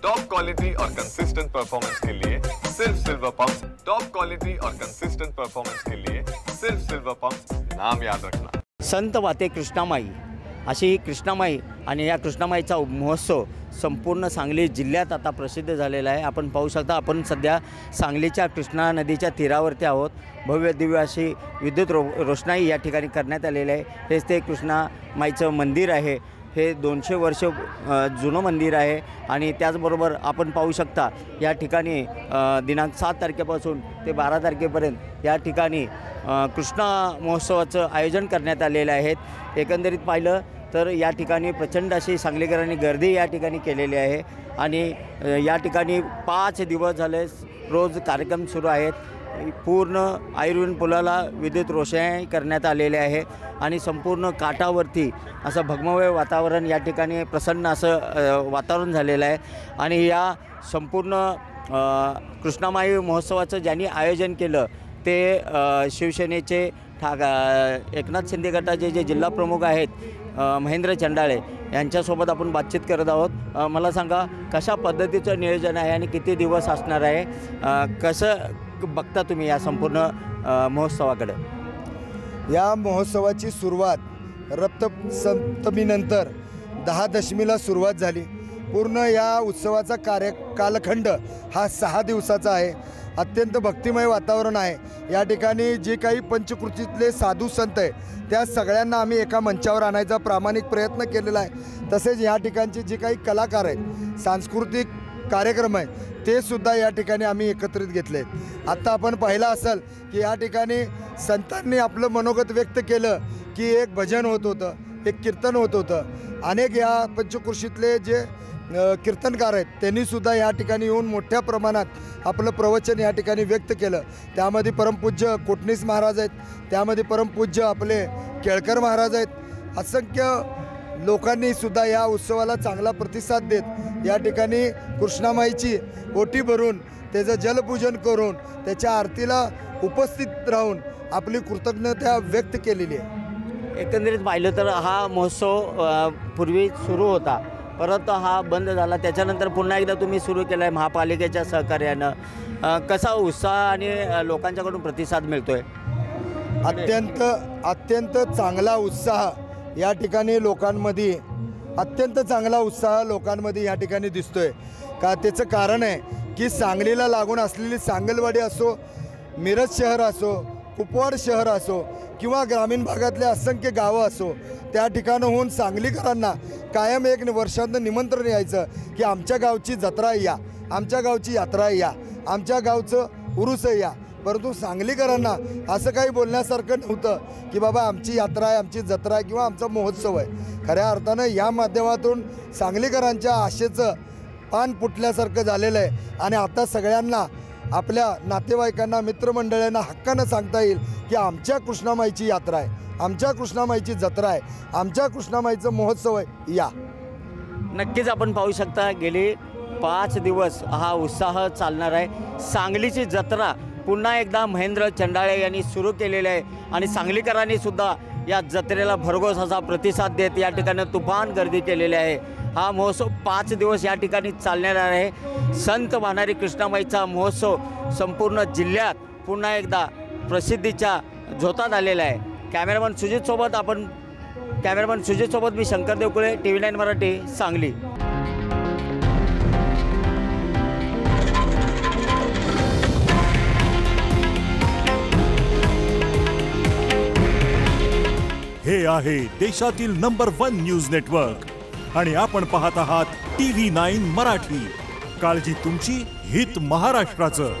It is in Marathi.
टॉप क्वालिटी और कंसिस्टेंट परफॉर्मेंस के लिए सिर्फ सिल्वर पंप्स। टॉप क्वालिटी और कंसिस्टेंट परफॉर्मेंस के लिए सिर्फ सिल्वर पंप्स, नाम याद रखना। संत वाते कृष्णामाई अशी ही कृष्णामाई आणि या कृष्णामाईचा महोत्सव संपूर्ण सांगली जिल्ह्यात आता प्रसिद्ध झालेला आहे। आपण पाहू शकता, आपण सध्या सांगलीच्या कृष्णा नदीच्या तीरावरती आहोत। भव्य दिव्य अशी विद्युत रोषणाई या ठिकाणी करण्यात आलेली आहे। हेच ते कृष्णामाईचं मंदिर आहे। हे 200 वर्ष जुनं मंदिर आहे आणि त्याचबरोबर आपण पाहू शकता या ठिकाणी दिनांक 7 तारखेपासून ते 12 तारखेपर्यंत या ठिकाणी कृष्णा महोत्सवाचं आयोजन करण्यात आलेलं आहे। एकंदरीत पाहिलं तर या ठिकाणी प्रचंड अशी सांगलीकरांनी गर्दी या ठिकाणी केलेली आहे आणि या ठिकाणी 5 दिवस झाले रोज कार्यक्रम सुरू आहेत। पूर्ण आयुर्वेद पुलाला विद्युत रोषणाई करण्यात आलेले आहे आणि संपूर्ण काठावरती असं भगममय वातावरण या ठिकाणी प्रसन्न असं वातावरण झालेलं आहे। आणि या संपूर्ण कृष्णामाई महोत्सवाचं ज्यांनी आयोजन केलं ते शिवसेनेचे एकनाथ शिंदे गटाचे जे जिल्हा प्रमुख आहेत महेंद्र चंडाळे यांच्यासोबत आपण बातचीत करत आहोत। मला सांगा, कशा पद्धतीचं नियोजन आहे आणि किती दिवस असणार आहे, कसं बघता तुम्ही या संपूर्ण महोत्सवाकडे? या महोत्सवाची सुरुवात रथसप्तमीनंतर 10 दशमीला सुरुवात झाली। पूर्ण या उत्सवाचा कालखंड हा 6 दिवसाचा आहे। अत्यंत भक्तिमय वातावरण आहे। या ठिकाणी जे काही पंचकृतीतले साधू संत आहे त्या सगळ्यांना आम्ही एका मंचावर आणायचा प्रामाणिक प्रयत्न केलेला आहे। तसेच या ठिकाणचे जे काही कलाकार आहेत, सांस्कृतिक कार्यक्रम आहे ते सुद्धा या ठिकाणी आम्ही एकत्रित घेतले आहेत। आत्ता आपण पाहिलं असेल की या ठिकाणी संतांनी आपलं मनोगत व्यक्त केलं की एक भजन होत होतं, एक कीर्तन होत होतं। अनेक या पंचकृषीतले जे कीर्तनकार आहेत त्यांनीसुद्धा या ठिकाणी येऊन मोठ्या प्रमाणात आपलं प्रवचन या ठिकाणी व्यक्त केलं। त्यामध्ये परमपूज्य कोटणीस महाराज आहेत, त्यामध्ये परमपूज्य आपले केळकर महाराज आहेत। असंख्य लोकांनी सुद्धा या उत्सवाला चांगला प्रतिसाद देत या ठिकाणी कृष्णामाईची ओटी भरून त्याचं जलपूजन करून त्याच्या आरतीला उपस्थित राहून आपली कृतज्ञता व्यक्त केलेली आहे। एकंदरीत पाहिलं तर हा महोत्सव पूर्वी सुरू होता, परत हा बंद झाला, त्याच्यानंतर पुन्हा एकदा तुम्ही सुरू केला आहे महापालिकेच्या सहकार्यानं। कसा उत्साह आणि लोकांच्याकडून प्रतिसाद मिळतोय? अत्यंत चांगला उत्साह या ठिकाणी लोकांमध्ये या ठिकाणी दिसतोय। का त्याचं कारण आहे की सांगलीला लागून असलेली सांगलवाडी असो, मिरज शहर असो, कुपवाड शहर असो किंवा ग्रामीण भागातले असंख्य गावं असो, त्या ठिकाणाहून सांगलीकरांना कायम एक वर्षांत निमंत्रण यायचं की आमच्या गावची जत्रा या, आमच्या गावची यात्रा या, आमच्या गावचं उरूस या। परंतु सांगलीकरांना असं काही बोलण्यासारखं नव्हतं की बाबा आमची यात्रा आहे, आमची जत्रा आहे किंवा आमचा महोत्सव आहे। खऱ्या अर्थानं या माध्यमातून सांगलीकरांच्या आशेचं पान फुटल्यासारखं झालेलं आहे आणि आता सगळ्यांना आपल्या नातेवाईकांना, मित्रमंडळांना हक्कानं सांगता येईल की आमच्या कृष्णामाईची यात्रा आहे, आमच्या कृष्णामाईची जत्रा आहे, आमच्या कृष्णामाईचं महोत्सव आहे या। नक्कीच आपण पाहू शकता, गेली 5 दिवस हा उत्साह चालणार आहे। सांगलीची जत्रा पुन्हा एकदा महेंद्र चंडाळे यांनी सुरू केलेले आहे आणि सांगलीकरांनी सुद्धा या जत्रेला भरघोस असा प्रतिसाद देत या ठिकाणी तुफान गर्दी केलेली आहे। हा महोत्सव 5 दिवस या ठिकाणी चालणार आहे। संत वाहणारी कृष्णामाईचा महोत्सव संपूर्ण जिल्ह्यात पुन्हा एकदा प्रसिद्धीच्या झोतात आलेला आहे। कॅमेरामन सुजितसोबत मी शंकर देवकुळे, TV9 मराठी, सांगली। हे आहे देशातील नंबर 1 न्यूज नेटवर्क आणि आपण पाहत आहात TV9 मराठी। काळजी तुमची, हित महाराष्ट्राचं।